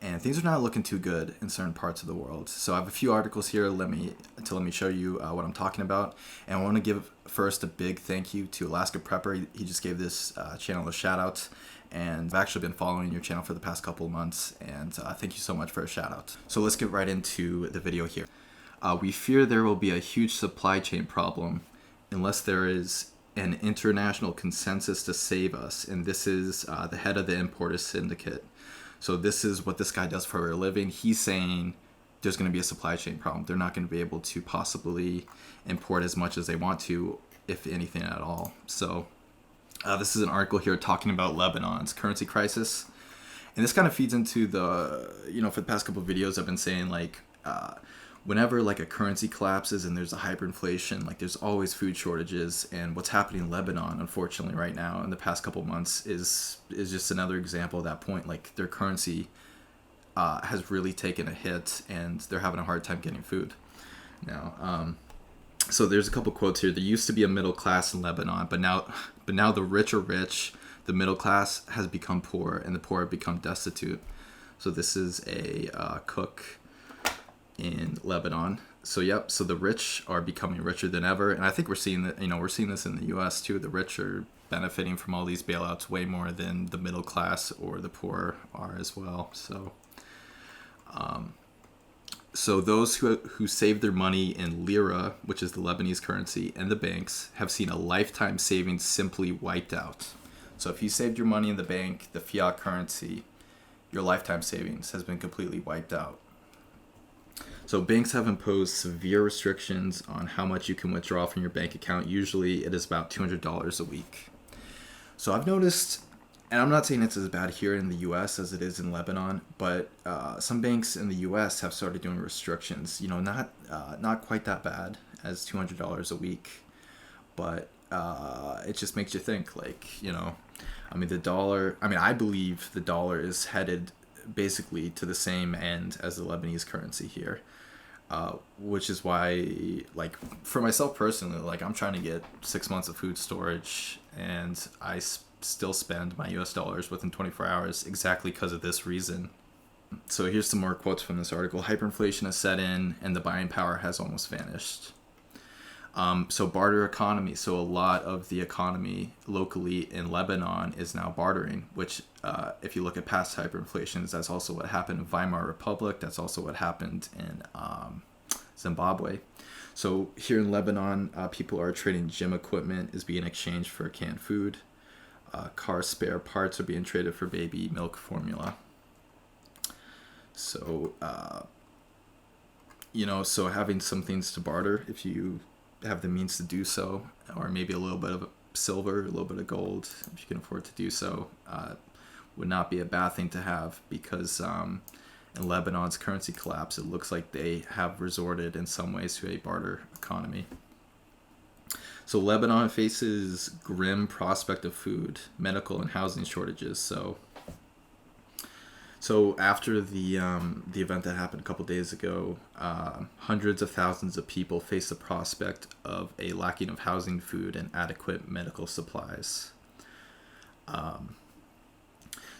and things are not looking too good in certain parts of the world. So I have a few articles here. Let me show you what I'm talking about. And I want to give first a big thank you to Alaska Prepper. He just gave this channel a shout out. And I've actually been following your channel for the past couple of months. And thank you so much for a shout out. So let's get right into the video here. We fear there will be a huge supply chain problem unless there is an international consensus to save us. And this is the head of the Importer Syndicate. So this is what this guy does for a living. He's saying there's going to be a supply chain problem. They're not going to be able to possibly import as much as they want to, if anything at all. So this is an article here talking about Lebanon's currency crisis. And this kind of feeds into the, for the past couple of videos, I've been saying like, whenever like a currency collapses and there's a hyperinflation, like there's always food shortages. And what's happening in Lebanon, unfortunately, right now in the past couple of months is just another example of that point. Like their currency has really taken a hit, and they're having a hard time getting food now. So there's a couple quotes here. There used to be a middle class in Lebanon, but now the rich are rich, the middle class has become poor, and the poor have become destitute. So this is a cook in Lebanon. So the rich are becoming richer than ever, and I think we're seeing that. We're seeing this in the U.S. too. The rich are benefiting from all these bailouts way more than the middle class or the poor are as well. So those who save their money in lira, which is the Lebanese currency, and the banks have seen a lifetime savings simply wiped out. So if you saved your money in the bank, the fiat currency, your lifetime savings has been completely wiped out. So banks have imposed severe restrictions on how much you can withdraw from your bank account. Usually it is about $200 a week. So I've noticed, and I'm not saying it's as bad here in the U.S. as it is in Lebanon, but some banks in the U.S. have started doing restrictions. Not quite that bad as $200 a week, but it just makes you think, like, the dollar. I believe the dollar is headed basically to the same end as the Lebanese currency here. Which is why, like, for myself personally, like, I'm trying to get 6 months of food storage, and I still spend my US dollars within 24 hours exactly because of this reason. So here's some more quotes from this article. Hyperinflation has set in, and the buying power has almost vanished. So barter economy. So a lot of the economy locally in Lebanon is now bartering, which if you look at past hyperinflations, that's also what happened in Weimar Republic. That's also what happened in Zimbabwe. So here in Lebanon, people are trading gym equipment is being exchanged for canned food. Car spare parts are being traded for baby milk formula. So, so having some things to barter, if you have the means to do so, or maybe a little bit of silver, a little bit of gold, if you can afford to do so, would not be a bad thing to have, because in Lebanon's currency collapse, it looks like they have resorted in some ways to a barter economy. So Lebanon faces grim prospect of food, medical, and housing shortages. So after the event that happened a couple days ago, hundreds of thousands of people face the prospect of a lacking of housing, food, and adequate medical supplies.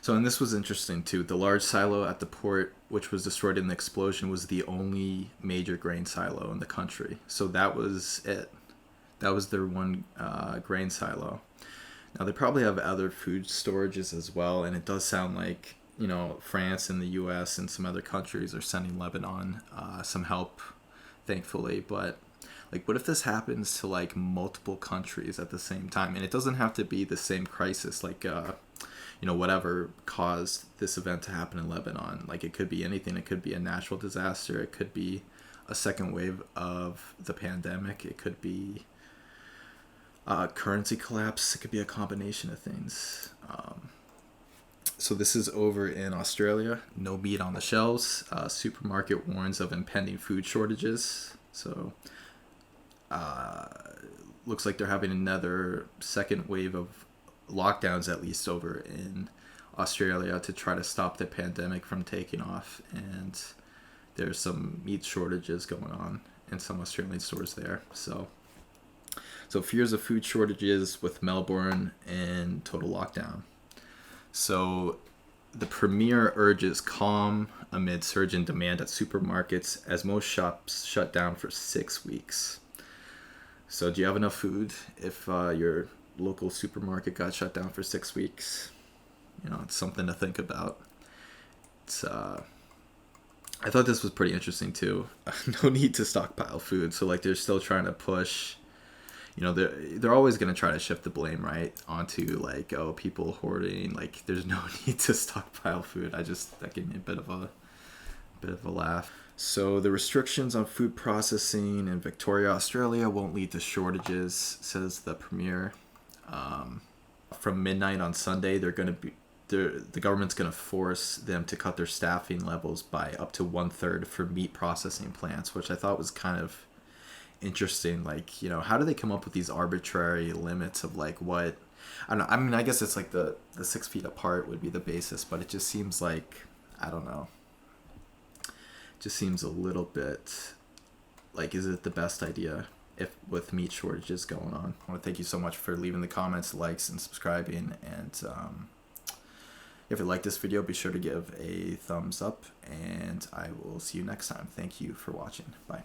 And this was interesting too. The large silo at the port, which was destroyed in the explosion, was the only major grain silo in the country. So that was it. That was their one grain silo. Now they probably have other food storages as well, and it does sound like France and the U.S. and some other countries are sending Lebanon some help, thankfully. But like, what if this happens to like multiple countries at the same time? And it doesn't have to be the same crisis, like whatever caused this event to happen in Lebanon. Like, it could be anything. It could be a natural disaster. It could be a second wave of the pandemic. It could be currency collapse. It could be a combination of things. So this is over in Australia. No meat on the shelves. Supermarket warns of impending food shortages. So looks like they're having another second wave of lockdowns, at least over in Australia, to try to stop the pandemic from taking off. And there's some meat shortages going on in some Australian stores there. So fears of food shortages with Melbourne and total lockdown. So The Premier urges calm amid surge in demand at supermarkets as most shops shut down for 6 weeks. So, do you have enough food if your local supermarket got shut down for 6 weeks? You know, it's something to think about. It's I thought this was pretty interesting too. No need to stockpile food. So like they're still trying to push. You know, they're always gonna try to shift the blame right onto like, oh, people hoarding. Like there's no need to stockpile food. That gave me a bit of a laugh. So the restrictions on food processing in Victoria, Australia won't lead to shortages, says the Premier. From midnight on Sunday, the government's going to force them to cut their staffing levels by up to 1/3 for meat processing plants, which I thought was kind of interesting. Like, you know, how do they come up with these arbitrary limits of like what? I don't know. I mean, I guess it's like the 6 feet apart would be the basis, but it just seems like, I don't know. It just seems a little bit like, is it the best idea if with meat shortages going on? I want to thank you so much for leaving the comments, likes, and subscribing. And if you like this video, be sure to give a thumbs up, and I will see you next time. Thank you for watching. Bye.